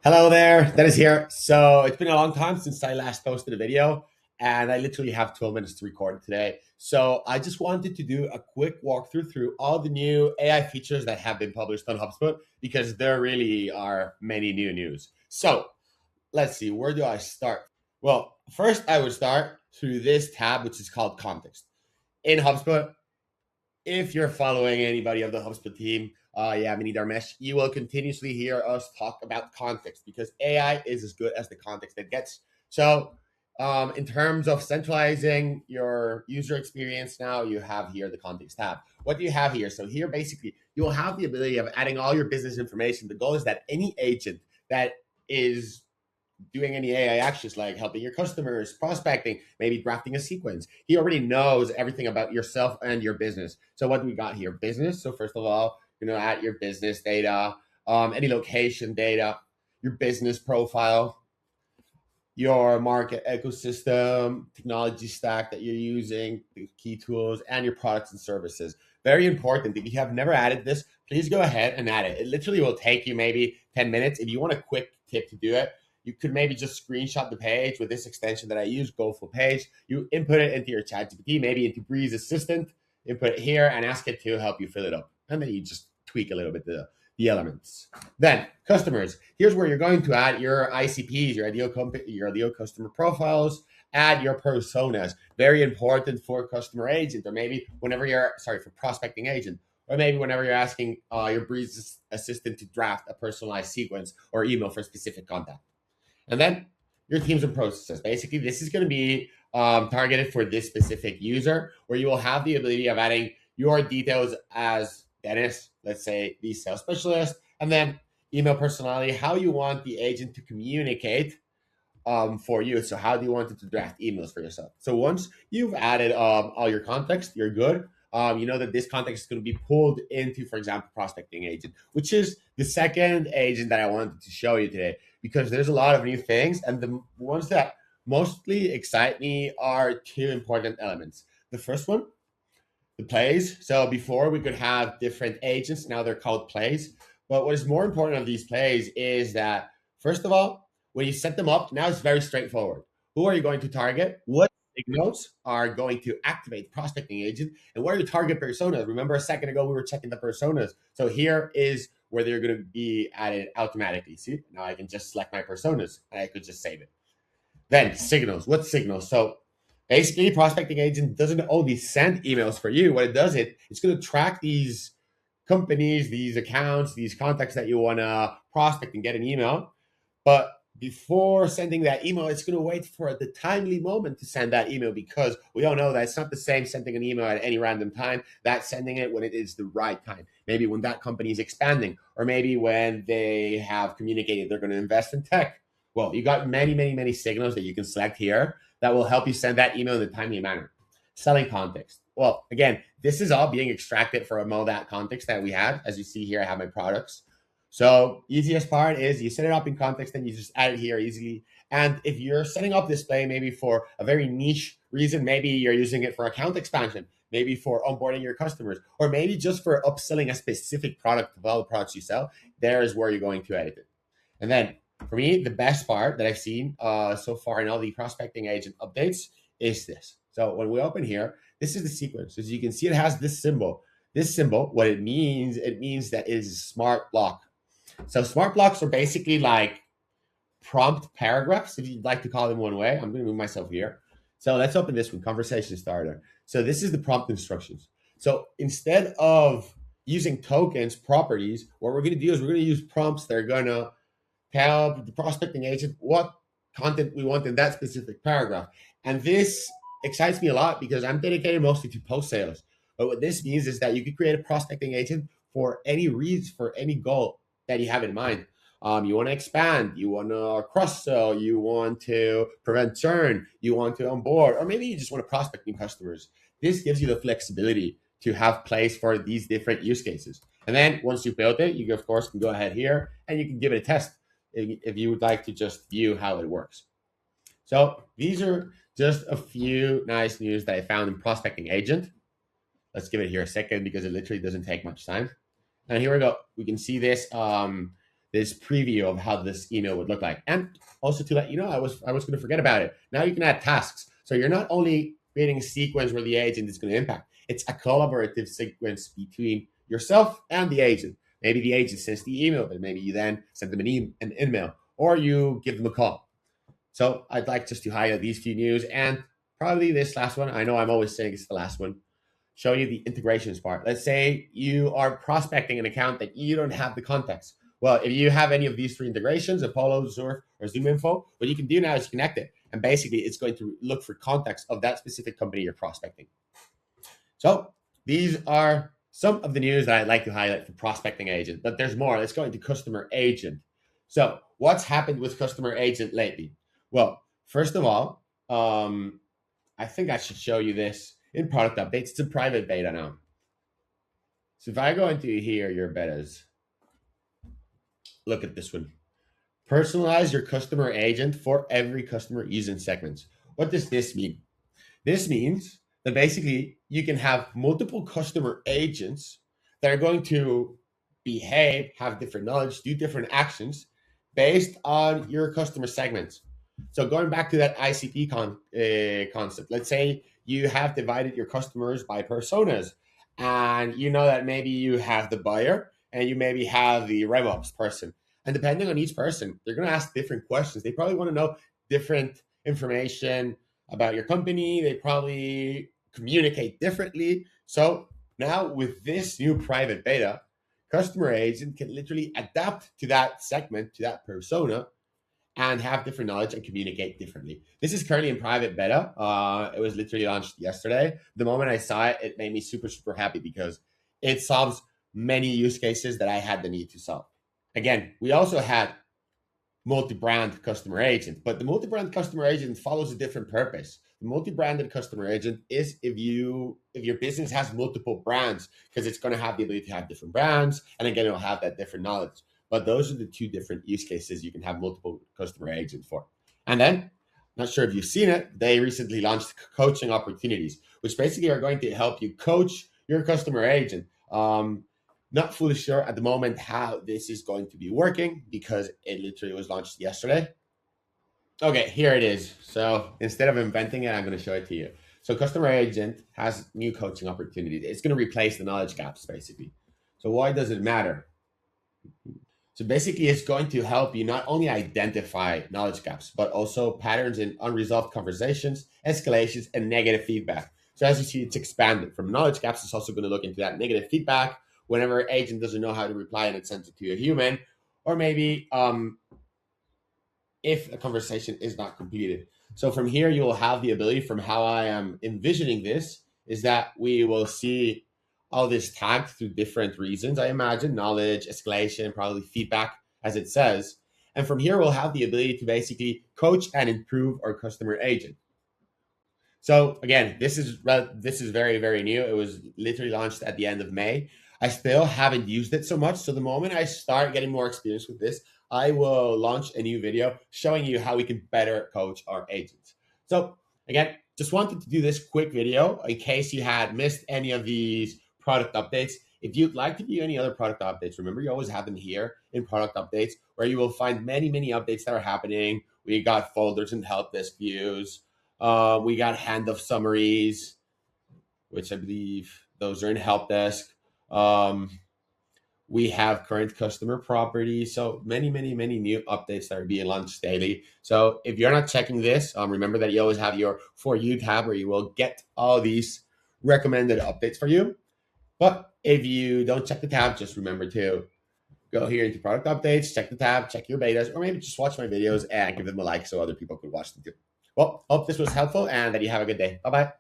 Hello there, Dennis here. So it's been a long time since I last posted a video, and I literally have 12 minutes to record it today. So I just wanted to do a quick walkthrough through all the new AI features that have been published on HubSpot because there really are many new news. So let's see, where do I start? Well, first I would start through this tab, which is called Context. In HubSpot, if you're following anybody of the HubSpot team, yeah, Mini Darmesh, you will continuously hear us talk about context because AI is as good as the context it gets. So, in terms of centralizing your user experience, now you have here the context tab. What do you have here? So, here basically you will have the ability of adding all your business information. The goal is that any agent that is doing any AI actions like helping your customers, prospecting, maybe drafting a sequence. He already knows everything about yourself and your business. So what do we got here? Business. So first of all, add your business data, any location data, your business profile, your market ecosystem, technology stack that you're using, the key tools, and your products and services. Very important. If you have never added this, please go ahead and add it. It literally will take you maybe 10 minutes. If you want a quick tip to do it, you could maybe just screenshot the page with this extension that I use, Go Full Page. You input it into your ChatGPT, maybe into Breeze Assistant, input it here, and ask it to help you fill it up. And then you just tweak a little bit the elements. Then customers. Here's where you're going to add your ICPs, your ideal customer profiles, add your personas. Very important for customer agent, or maybe whenever you're for prospecting agent, or maybe whenever you're asking your Breeze assistant to draft a personalized sequence or email for a specific contact. And then your teams and processes. Basically, this is going to be targeted for this specific user, where you will have the ability of adding your details as Dennis, let's say the sales specialist, and then email personality, how you want the agent to communicate for you. So how do you want it to draft emails for yourself? So once you've added all your context, you're good. You know that this context is going to be pulled into, for example, prospecting agent, which is the second agent that I wanted to show you today, because there's a lot of new things, and the ones that mostly excite me are two important elements. The first one, the plays. So before we could have different agents, now they're called plays. But what is more important of these plays is that, first of all, when you set them up, now it's very straightforward. Who are you going to target? What signals are going to activate the prospecting agent? And what are your target personas? Remember a second ago we were checking the personas. So here is where they're going to be added automatically. See, now I can just select my personas and I could just save it. Then signals. What signals? So basically, prospecting agent doesn't only send emails for you. What it does, it's going to track these companies, these accounts, these contacts that you want to prospect and get an email. But before sending that email, it's going to wait for the timely moment to send that email, because we all know that it's not the same sending an email at any random time. That's sending it when it is the right time. Maybe when that company is expanding, or maybe when they have communicated they're going to invest in tech. Well, you got many, many, many signals that you can select here that will help you send that email in a timely manner. Selling context. Well, again, this is all being extracted from all that context that we had. As you see here, I have my products. So easiest part is you set it up in context and you just add it here easily. And if you're setting up display maybe for a very niche reason, maybe you're using it for account expansion, maybe for onboarding your customers, or maybe just for upselling a specific product of all the products you sell, there is where you're going to edit it. And then for me, the best part that I've seen so far in all the prospecting agent updates is this. So when we open here, this is the sequence. As you can see, it has this symbol. This symbol, what it means that it is a smart block. So smart blocks are basically like prompt paragraphs, if you'd like to call them one way. I'm going to move myself here. So let's open this one, conversation starter. So this is the prompt instructions. So instead of using tokens, properties, what we're going to do is we're going to use prompts that are going to tell the prospecting agent what content we want in that specific paragraph. And this excites me a lot because I'm dedicated mostly to post sales. But what this means is that you could create a prospecting agent for any reason, for any goal that you have in mind. You want to expand, you want to cross sell, you want to prevent churn, you want to onboard, or maybe you just want to prospect new customers. This gives you the flexibility to have place for these different use cases. And then once you build it, you of course can go ahead here and you can give it a test if you would like to just view how it works. So these are just a few nice news that I found in Prospecting Agent. Let's give it here a second because it literally doesn't take much time. And here we go. We can see this. this preview of how this email would look like. And also to let you know, I was going to forget about it. Now you can add tasks. So you're not only creating a sequence where the agent is going to impact, it's a collaborative sequence between yourself and the agent. Maybe the agent sends the email, but maybe you then send them an email or you give them a call. So I'd like just to highlight these few news and probably this last one. I know I'm always saying it's the last one. Show you the integrations part. Let's say you are prospecting an account that you don't have the context. Well, if you have any of these three integrations, Apollo, Zurf, or ZoomInfo, what you can do now is connect it. And basically, it's going to look for context of that specific company you're prospecting. So these are some of the news that I'd like to highlight for prospecting agent, but there's more. Let's go into customer agent. So what's happened with customer agent lately? Well, first of all, I think I should show you this in product updates. It's a private beta now. So if I go into here, your betas, look at this one. Personalize your customer agent for every customer using segments. What does this mean? This means that basically you can have multiple customer agents that are going to behave, have different knowledge, do different actions based on your customer segments. So going back to that ICP concept, let's say you have divided your customers by personas, and you know that maybe you have the buyer and you maybe have the RevOps person. And depending on each person, they're going to ask different questions. They probably want to know different information about your company. They probably communicate differently. So now with this new private beta, customer agent can literally adapt to that segment, to that persona, and have different knowledge and communicate differently. This is currently in private beta. It was literally launched yesterday. The moment I saw it, it made me super, super happy because it solves many use cases that I had the need to solve. Again, we also had multi-brand customer agent, but the multi-brand customer agent follows a different purpose. The multi-branded customer agent is if your business has multiple brands, because it's going to have the ability to have different brands, and again, it'll have that different knowledge. But those are the two different use cases you can have multiple customer agents for. And then, not sure if you've seen it, they recently launched coaching opportunities, which basically are going to help you coach your customer agent. Not fully sure at the moment how this is going to be working because it literally was launched yesterday. Okay, here it is. So instead of inventing it, I'm going to show it to you. So customer agent has new coaching opportunities. It's going to replace the knowledge gaps, basically. So why does it matter? So basically, it's going to help you not only identify knowledge gaps, but also patterns in unresolved conversations, escalations, and negative feedback. So as you see, it's expanded from knowledge gaps. It's also going to look into that negative feedback whenever an agent doesn't know how to reply and it sends it to a human, or maybe if a conversation is not completed. So from here, you will have the ability, from how I am envisioning this, is that we will see all this tagged through different reasons, I imagine, knowledge, escalation, probably feedback, as it says. And from here, we'll have the ability to basically coach and improve our customer agent. So again, this is very, very new. It was literally launched at the end of May. I still haven't used it so much. So the moment I start getting more experience with this, I will launch a new video showing you how we can better coach our agents. So again, just wanted to do this quick video in case you had missed any of these product updates. If you'd like to view any other product updates, remember you always have them here in product updates, where you will find many, many updates that are happening. We got folders and help desk views. We got handoff summaries, which I believe those are in help desk. We have current customer properties. So many, many, many new updates that are being launched daily. So if you're not checking this, remember that you always have your For You tab where you will get all these recommended updates for you. But if you don't check the tab, just remember to go here into product updates, check the tab, check your betas, or maybe just watch my videos and give them a like so other people could watch them too. Well, hope this was helpful and that you have a good day. Bye-bye.